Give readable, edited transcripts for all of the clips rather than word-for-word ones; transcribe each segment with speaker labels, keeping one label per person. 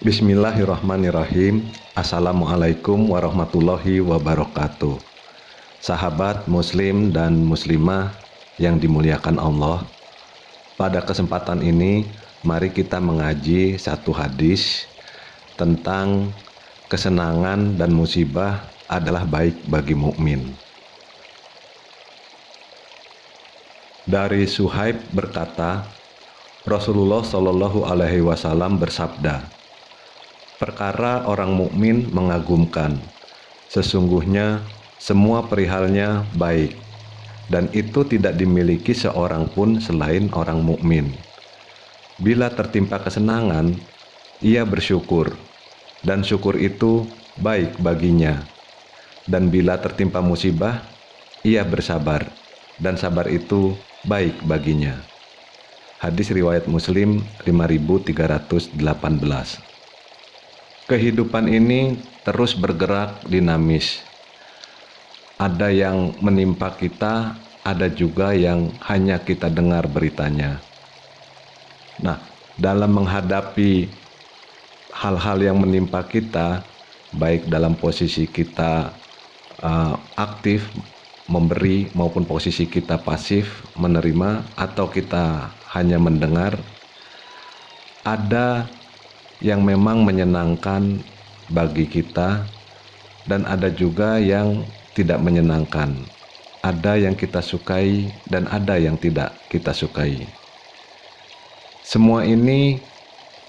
Speaker 1: Bismillahirrahmanirrahim. Assalamualaikum warahmatullahi wabarakatuh. Sahabat muslim dan muslimah yang dimuliakan Allah, pada kesempatan ini mari kita mengaji satu hadis tentang kesenangan dan musibah adalah baik bagi mukmin. Dari Suhaib berkata, Rasulullah Shallallahu Alaihi Wasallam bersabda, perkara orang mukmin mengagumkan, sesungguhnya semua perihalnya baik, dan itu tidak dimiliki seorang pun selain orang mukmin. Bila tertimpa kesenangan, ia bersyukur, dan syukur itu baik baginya. Dan bila tertimpa musibah, ia bersabar, dan sabar itu baik baginya. Hadis riwayat Muslim 5318. Kehidupan ini terus bergerak dinamis. Ada yang menimpa kita, ada juga yang hanya kita dengar beritanya. Nah, dalam menghadapi hal-hal yang menimpa kita, baik dalam posisi kita aktif memberi maupun posisi kita pasif menerima atau kita hanya mendengar, ada yang memang menyenangkan bagi kita dan ada juga yang tidak menyenangkan. Ada yang kita sukai dan ada yang tidak kita sukai. Semua ini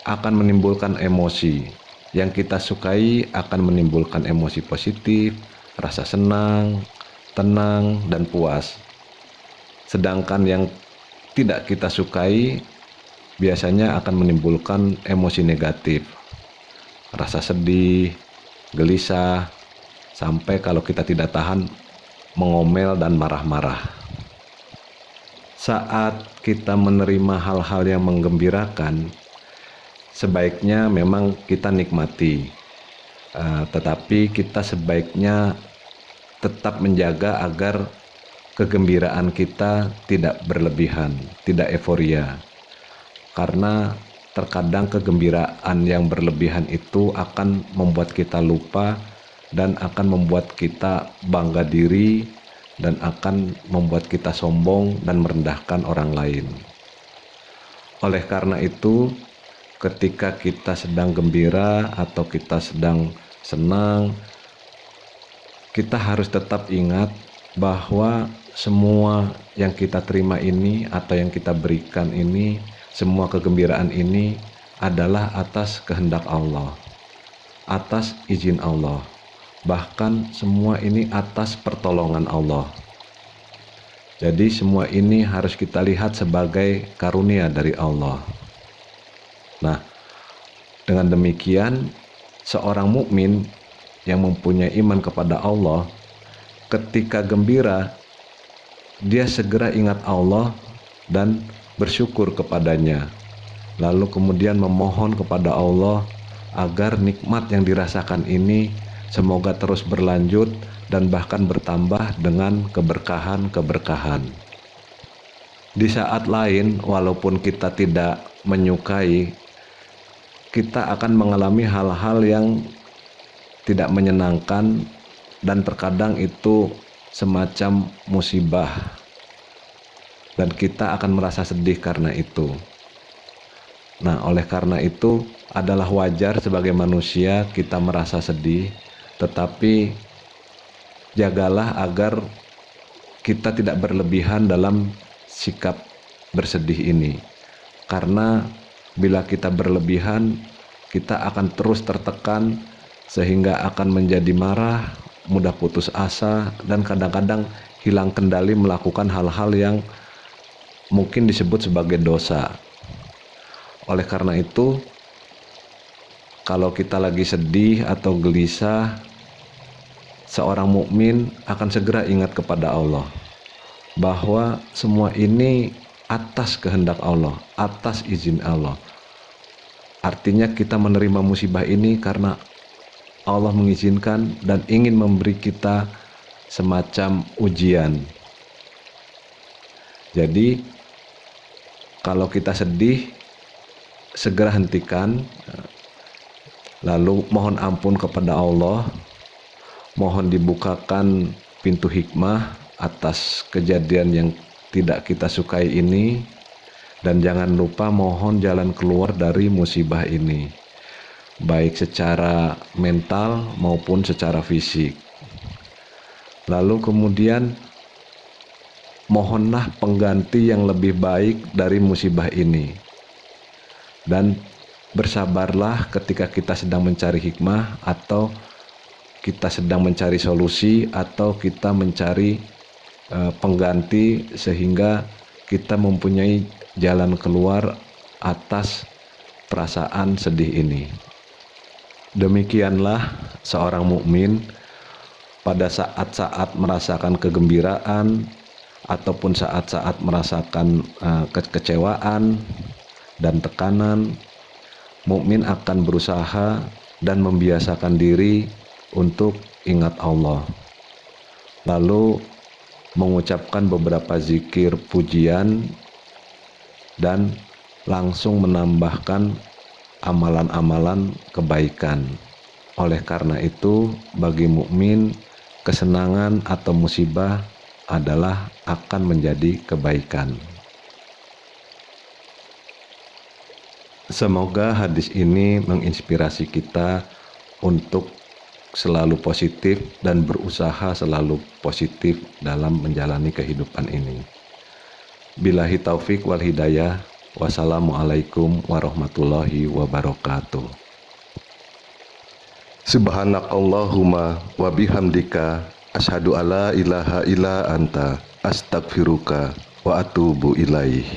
Speaker 1: akan menimbulkan emosi. Yang kita sukai akan menimbulkan emosi positif, rasa senang, tenang, dan puas. Sedangkan yang tidak kita sukai biasanya akan menimbulkan emosi negatif, rasa sedih, gelisah, sampai kalau kita tidak tahan mengomel dan marah-marah. Saat kita menerima hal-hal yang menggembirakan, sebaiknya memang kita nikmati, tetapi kita sebaiknya tetap menjaga agar kegembiraan kita tidak berlebihan, tidak euforia. Karena terkadang kegembiraan yang berlebihan itu akan membuat kita lupa dan akan membuat kita bangga diri dan akan membuat kita sombong dan merendahkan orang lain. Oleh karena itu, ketika kita sedang gembira atau kita sedang senang, kita harus tetap ingat bahwa semua yang kita terima ini atau yang kita berikan ini, semua kegembiraan ini adalah atas kehendak Allah, atas izin Allah. Bahkan semua ini atas pertolongan Allah. Jadi semua ini harus kita lihat sebagai karunia dari Allah. Nah, dengan demikian seorang mukmin yang mempunyai iman kepada Allah, ketika gembira, dia segera ingat Allah dan bersyukur kepadanya, lalu kemudian memohon kepada Allah agar nikmat yang dirasakan ini semoga terus berlanjut dan bahkan bertambah dengan keberkahan-keberkahan. Di saat lain, walaupun kita tidak menyukai, kita akan mengalami hal-hal yang tidak menyenangkan dan terkadang itu semacam musibah. Dan kita akan merasa sedih karena itu. Nah, oleh karena itu adalah wajar sebagai manusia kita merasa sedih, tetapi jagalah agar kita tidak berlebihan dalam sikap bersedih ini. Karena bila kita berlebihan, kita akan terus tertekan sehingga akan menjadi marah, mudah putus asa, dan kadang-kadang hilang kendali melakukan hal-hal yang mungkin disebut sebagai dosa. Oleh karena itu, kalau kita lagi sedih atau gelisah, seorang mukmin akan segera ingat kepada Allah bahwa semua ini atas kehendak Allah, atas izin Allah. Artinya kita menerima musibah ini karena Allah mengizinkan dan ingin memberi kita semacam ujian. Jadi kalau kita sedih, segera hentikan, Lalu mohon ampun kepada Allah, mohon dibukakan pintu hikmah atas kejadian yang tidak kita sukai ini, dan jangan lupa mohon jalan keluar dari musibah ini, baik secara mental maupun secara fisik. Lalu kemudian mohonlah pengganti yang lebih baik dari musibah ini, dan bersabarlah ketika kita sedang mencari hikmah, atau kita sedang mencari solusi, atau kita mencari pengganti, sehingga kita mempunyai jalan keluar atas perasaan sedih ini. Demikianlah seorang mukmin pada saat-saat merasakan kegembiraan ataupun saat-saat merasakan kekecewaan dan tekanan, mukmin akan berusaha dan membiasakan diri untuk ingat Allah, lalu mengucapkan beberapa zikir pujian dan langsung menambahkan amalan-amalan kebaikan. Oleh karena itu, bagi mukmin, kesenangan atau musibah adalah akan menjadi kebaikan. Semoga hadis ini menginspirasi kita untuk selalu positif dan berusaha selalu positif dalam menjalani kehidupan ini. Billahi taufik wal hidayah. Wassalamualaikum warahmatullahi wabarakatuh.
Speaker 2: Subhanakallahumma wa bihamdika asyhadu alla ilaha illa anta astaghfiruka wa atubu ilaih.